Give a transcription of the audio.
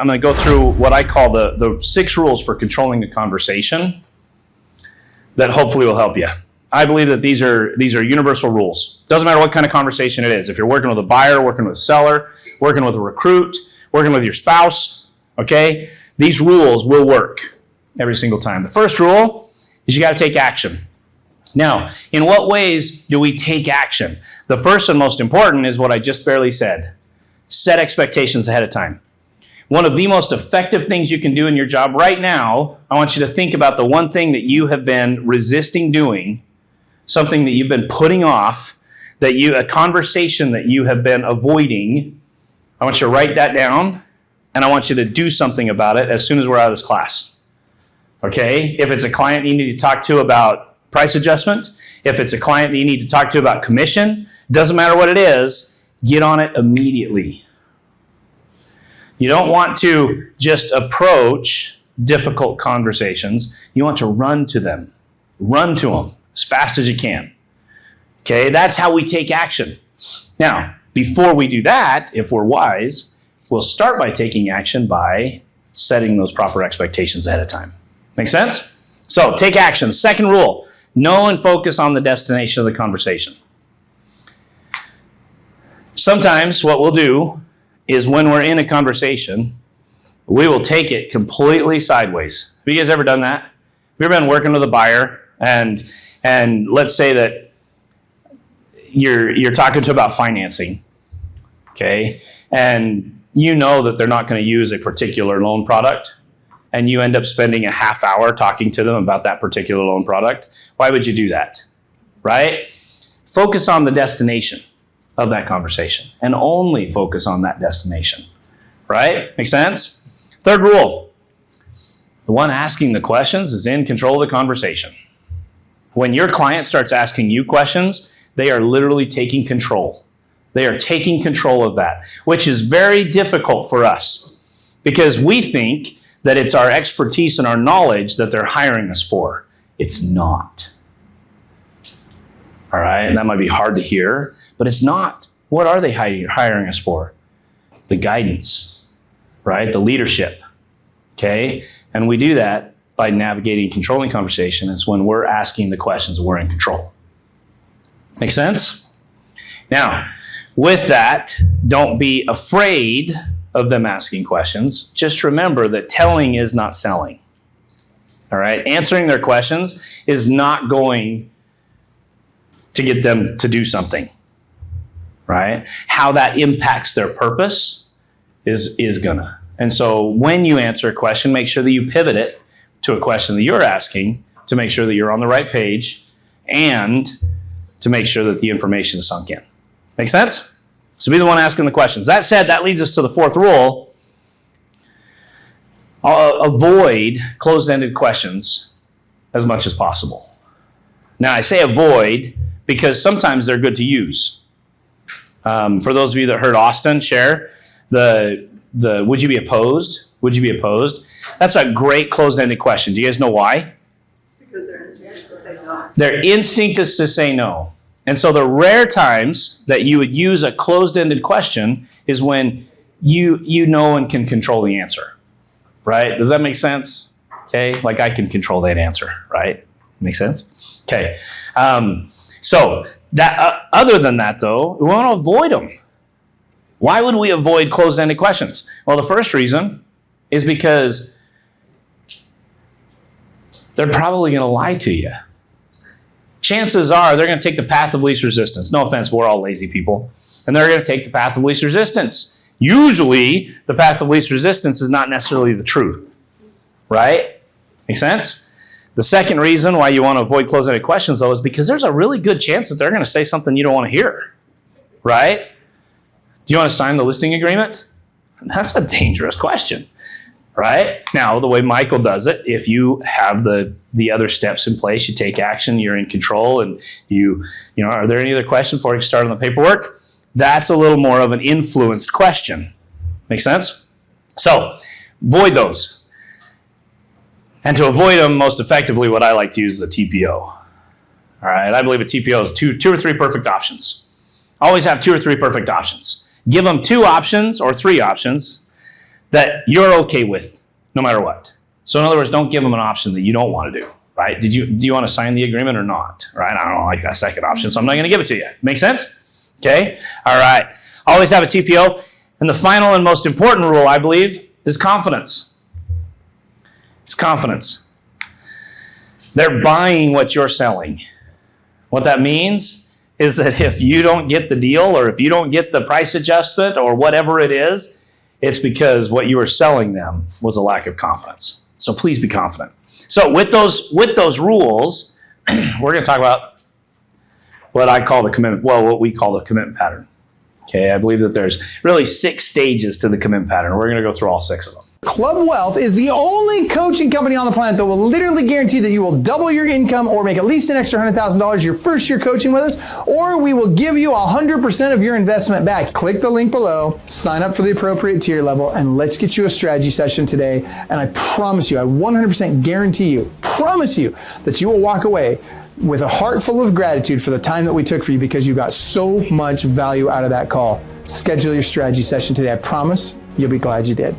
I'm going to go through what I call the 6 rules for controlling a conversation that hopefully will help you. I believe that these are universal rules. Doesn't matter what kind of conversation it is. If you're working with a buyer, working with a seller, working with a recruit, working with your spouse, okay? These rules will work every single time. The first rule is you got to take action. Now, in what ways do we take action? The first and most important is what I just barely said. Set expectations ahead of time. One of the most effective things you can do in your job right now, I want you to think about the one thing that you have been resisting doing, something that you've been putting off, a conversation that you have been avoiding. I want you to write that down, and I want you to do something about it as soon as we're out of this class. Okay? If it's a client you need to talk to about price adjustment, if it's a client that you need to talk to about commission, doesn't matter what it is, get on it immediately. You don't want to just approach difficult conversations. You want to run to them. Run to them as fast as you can. Okay, that's how we take action. Now, before we do that, if we're wise, we'll start by taking action by setting those proper expectations ahead of time. Make sense? So, take action. Second rule, know and focus on the destination of the conversation. Sometimes what we'll do is when we're in a conversation, we will take it completely sideways. Have you guys ever done that? Have you ever been working with a buyer and let's say that you're talking to about financing, okay? And you know that they're not going to use a particular loan product, and you end up spending a half hour talking to them about that particular loan product. Why would you do that, right? Focus on the destination of that conversation and only focus on that destination, right? Make sense? Third rule, the one asking the questions is in control of the conversation. When your client starts asking you questions, they are literally taking control. They are taking control of that, which is very difficult for us because we think that it's our expertise and our knowledge that they're hiring us for. It's not. All right, and that might be hard to hear, but it's not. What are they hiring us for? The guidance, right? The leadership, okay? And we do that by navigating and controlling conversation. It's when we're asking the questions and we're in control. Make sense? Now, with that, don't be afraid of them asking questions. Just remember that telling is not selling, all right? Answering their questions is not going to get them to do something, right? How that impacts their purpose is gonna. And so when you answer a question, make sure that you pivot it to a question that you're asking to make sure that you're on the right page and to make sure that the information is sunk in. Make sense? So be the one asking the questions. That said, that leads us to the fourth rule. Avoid closed-ended questions as much as possible. Now, I say avoid because sometimes they're good to use. For those of you that heard Austin share, the would you be opposed? Would you be opposed? That's a great closed-ended question. Do you guys know why? Because their instinct is to say no. Their instinct is to say no. And so the rare times that you would use a closed-ended question is when you know and can control the answer, right? Does that make sense? Okay, like I can control that answer, right? Make sense? Okay. So that other than that, though, we want to avoid them. Why would we avoid closed-ended questions? Well, the first reason is because they're probably going to lie to you. Chances are they're going to take the path of least resistance. No offense, but we're all lazy people. And they're going to take the path of least resistance. Usually, the path of least resistance is not necessarily the truth, right? Make sense? The second reason why you want to avoid closed-ended questions, though, is because there's a really good chance that they're going to say something you don't want to hear, right? Do you want to sign the listing agreement? That's a dangerous question, right? Now, the way Michael does it, if you have the other steps in place, you take action, you're in control, and you know, are there any other questions before you start on the paperwork? That's a little more of an influenced question. Make sense? So, avoid those. And to avoid them most effectively, what I like to use is a TPO. All right, I believe a TPO is two or three perfect options. Always have 2 or 3 perfect options. Give them 2 options or 3 options that you're okay with no matter what. So in other words, don't give them an option that you don't want to do, right? Do you want to sign the agreement or not, right? I don't like that second option, so I'm not going to give it to you. Make sense? Okay? All right. Always have a TPO. And the final and most important rule, I believe, is confidence. It's confidence. They're buying what you're selling. What that means is that if you don't get the deal or if you don't get the price adjustment or whatever it is, it's because what you were selling them was a lack of confidence. So please be confident. So with those rules, we're going to talk about what we call the commitment pattern. Okay, I believe that there's really 6 stages to the commitment pattern. We're going to go through all 6 of them. Club Wealth is the only coaching company on the planet that will literally guarantee that you will double your income or make at least an extra $100,000 your first year coaching with us, or we will give you 100% of your investment back. Click the link below, sign up for the appropriate tier level, and let's get you a strategy session today. And I promise you, I 100% guarantee you, promise you that you will walk away with a heart full of gratitude for the time that we took for you because you got so much value out of that call. Schedule your strategy session today. I promise you'll be glad you did.